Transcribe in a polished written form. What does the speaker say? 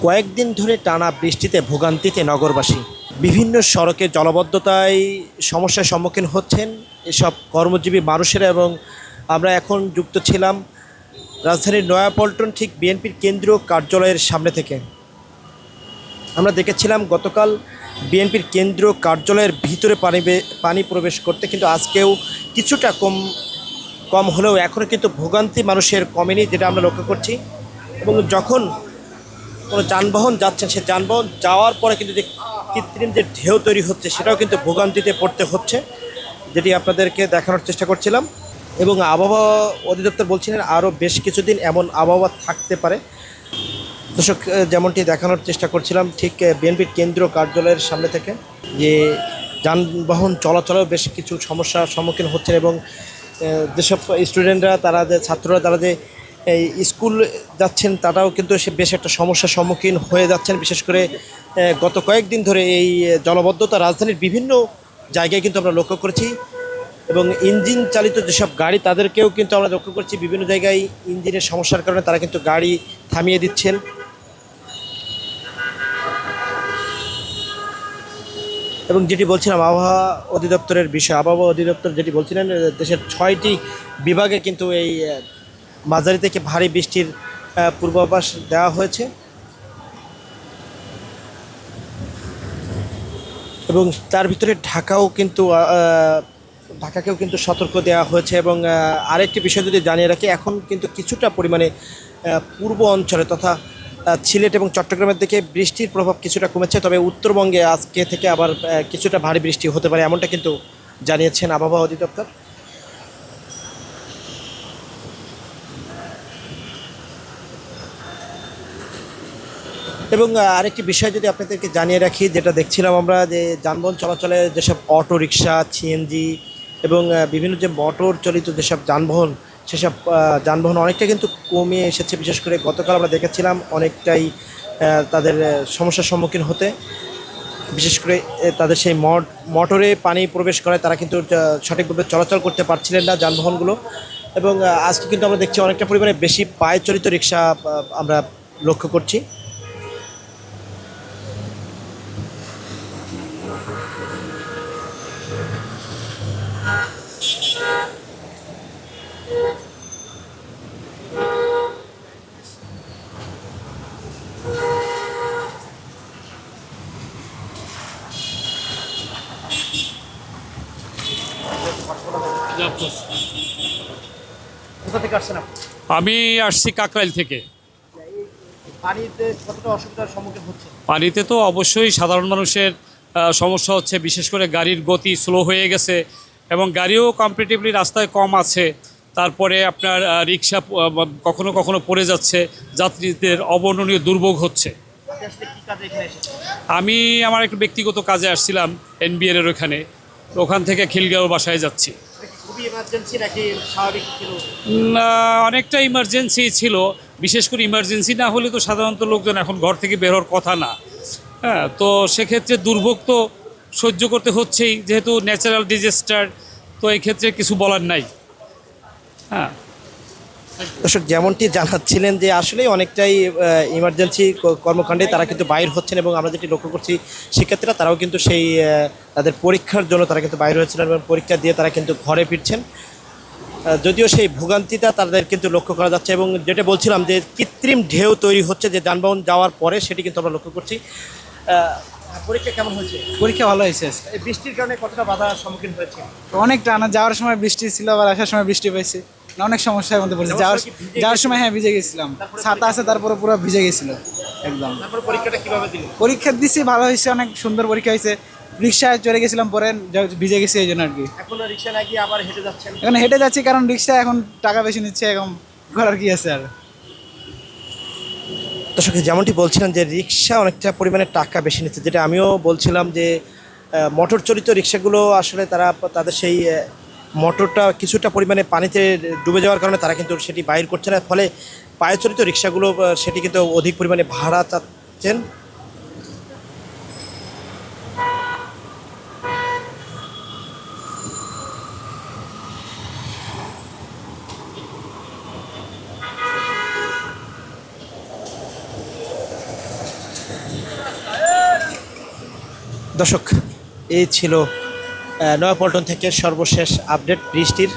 কয়েকদিন ধরে টানা বৃষ্টিতে ভোগান্তিতে নগরবাসী। বিভিন্ন সড়কে জলাবদ্ধতায় সমস্যার সম্মুখীন হচ্ছেন এসব কর্মজীবী মানুষেরা। এবং আমরা এখন যুক্ত ছিলাম রাজধানীর নয়াপল্টন ঠিক বিএনপির কেন্দ্রীয় কার্যালয়ের সামনে থেকে। আমরা দেখেছিলাম গতকাল বিএনপির কেন্দ্রীয় কার্যালয়ের ভিতরে পানি প্রবেশ করতে, কিন্তু আজকেও কিছুটা কম হলেও এখনও কিন্তু ভোগান্তি মানুষের কমেনি, যেটা আমরা লক্ষ্য করছি। এবং যখন কোনো যানবাহন যাচ্ছেন, সে যানবাহন যাওয়ার পরে কিন্তু যে কৃত্রিম যে ঢেউ তৈরি হচ্ছে, সেটাও কিন্তু ভোগান্তিতে পড়তে হচ্ছে, যেটি আপনাদেরকে দেখানোর চেষ্টা করছিলাম। এবং আবহাওয়া অধিদপ্তর বলছিলেন আরও বেশ কিছুদিন এমন আবহাওয়া থাকতে পারে। দর্শক, যেমনটি দেখানোর চেষ্টা করছিলাম ঠিক বিএনপির কেন্দ্রীয় কার্যালয়ের সামনে থেকে, যে যানবাহন চলাচলেও বেশ কিছু সমস্যার সম্মুখীন হচ্ছেন। এবং যেসব স্টুডেন্টরা, ছাত্ররা তারা যে এই স্কুল যাচ্ছেন, তারাও কিন্তু সে বেশ একটা সমস্যার সম্মুখীন হয়ে যাচ্ছেন। বিশেষ করে গত কয়েকদিন ধরে এই জলাবদ্ধতা রাজধানীর বিভিন্ন জায়গায় কিন্তু আমরা লক্ষ্য করেছি। এবং ইঞ্জিন চালিত যেসব গাড়ি, তাদেরকেও কিন্তু আমরা লক্ষ্য করছি বিভিন্ন জায়গায় ইঞ্জিনের সমস্যার কারণে তারা কিন্তু গাড়ি থামিয়ে দিচ্ছেন। এবং যেটি বলছিলাম আবহাওয়া অধিদপ্তরের বিষয়, আবহাওয়া অধিদপ্তর যেটি বলছিলেন, দেশের 6টি বিভাগে কিন্তু এই মাঝারি থেকে ভারী বৃষ্টির পূর্বাভাস দেওয়া হয়েছে। এবং তার ভিতরে ঢাকাকেও কিন্তু সতর্ক দেওয়া হয়েছে। এবং আরেকটি বিষয় যদি জানিয়ে রাখি, এখন কিন্তু কিছুটা পরিমাণে পূর্ব অঞ্চলে তথা সিলেট এবং চট্টগ্রামের দিকে বৃষ্টির প্রভাব কিছুটা কমেছে, তবে উত্তরবঙ্গে আজকে থেকে আবার কিছুটা ভারী বৃষ্টি হতে পারে, এমনটা কিন্তু জানিয়েছেন আবহাওয়া অধিদপ্তর। এবং আরেকটি বিষয় যদি আপনাদেরকে জানিয়ে রাখি, যেটা দেখছিলাম আমরা, যে যানবাহন চলাচলে যেসব অটো রিকশা, সিএনজি এবং বিভিন্ন যে মোটর চালিত যেসব যানবাহন, সেসব যানবাহন অনেকটা কিন্তু কমে এসেছে। বিশেষ করে গতকাল আমরা দেখেছিলাম অনেকটাই তাদের সমস্যার সম্মুখীন হতে। বিশেষ করে তাদের সেই মোটরে পানি প্রবেশ করায় তারা কিন্তু সঠিকভাবে চলাচল করতে পারছিলেন না যানবাহনগুলো। এবং আজকে কিন্তু আমরা দেখছি অনেকটা পরিমাণে বেশি পায়ে চালিত রিকশা আমরা লক্ষ্য করছি। কোথা থেকে আসছেন আপনি? আমি আসছি কাকরাইল থেকে। পানিতে কতটা অসুবিধার সম্মুখীন হচ্ছে? পানিতে তো অবশ্যই সাধারণ মানুষের সমস্যা হচ্ছে, বিশেষ করে গাড়ির গতি স্লো হয়ে গেছে এবং গাড়িও কম্পারেটিভলি রাস্তায় কম আছে। তারপরে আপনার রিক্সা কখনো কখনো পড়ে যাচ্ছে, যাত্রীদের অবর্ণনীয় দুর্ভোগ হচ্ছে। আমি আমার একটু ব্যক্তিগত কাজে আসছিলাম এনবিআর এর ওখানে, তো ওখান থেকে খিলগাঁও বাসায় যাচ্ছি। অনেকটা ইমার্জেন্সি ছিল। বিশেষ করে ইমার্জেন্সি না হলে তো সাধারণত লোকজন এখন ঘর থেকে বের হওয়ার কথা না। হ্যাঁ, তো সেক্ষেত্রে দুর্ভোগ তো সহ্য করতে হচ্ছেই, যেহেতু ন্যাচারাল ডিজাস্টার, তো এই ক্ষেত্রে কিছু বলার নাই। হ্যাঁ, দর্শক, যেমনটি জানাচ্ছিলেন যে আসলে অনেকটাই ইমার্জেন্সি কর্মকাণ্ডে তারা কিন্তু বাইর হচ্ছেন। এবং আমরা যেটি লক্ষ্য করছি, শিক্ষার্থীরা তারাও কিন্তু সেই তাদের পরীক্ষার জন্য তারা কিন্তু বাইরে হয়েছিলেন এবং পরীক্ষা দিয়ে তারা কিন্তু ঘরে ফিরছেন। যদিও সেই ভোগান্তিটা তাদের কিন্তু লক্ষ্য করা যাচ্ছে। এবং যেটা বলছিলাম যে কৃত্রিম ঢেউ তৈরি হচ্ছে যে যানবাহন যাওয়ার পরে, সেটি কিন্তু আমরা লক্ষ্য করছি। পরীক্ষা কেমন হয়েছে? পরীক্ষা ভালো হয়েছে। এই বৃষ্টির কারণে কতটা বাধার সম্মুখীন হয়েছে? অনেকটা না, যাওয়ার সময় বৃষ্টি ছিল, আবার আসার সময় বৃষ্টি পেয়েছি, অনেক সমস্যার মধ্যে পড়েছি। যাওয়ার সময় হ্যাঁ ভিজে গেছিলাম, ছাতা আছে তারপরে পুরো ভিজে গেছিল একদম। তারপরে পরীক্ষাটা কিভাবে দিল? পরীক্ষা দিছি, ভালো হয়েছে, অনেক সুন্দর পরীক্ষা হয়েছে। রিক্সায় চড়ে গেছিলাম, পরে ভিজে গেছি এই জন্য আর কি। এখন রিক্সা না গিয়ে আবার হেঁটে যাচ্ছেন? এখন হেঁটে যাচ্ছি, কারণ রিক্সা এখন টাকা বেশি নিচ্ছে, এখন করার কি আছে আর। দর্শক, যেমনটি বলছিলাম যে রিক্সা অনেকটা পরিমাণে টাকা বেশি নিচ্ছে, যেটা আমিও বলছিলাম যে মোটর চালিত রিক্সাগুলো আসলে তাদের সেই মোটরটা কিছুটা পরিমাণে পানিতে ডুবে যাওয়ার কারণে তারা কিন্তু সেটি বাইর করছে না। ফলে পায়ে চালিত রিক্সাগুলো সেটি কিন্তু অধিক পরিমাণে ভাড়া চাচ্ছেন। দর্শক, এই ছিল নয়াপল্টন থেকে সর্বশেষ আপডেট বৃষ্টির।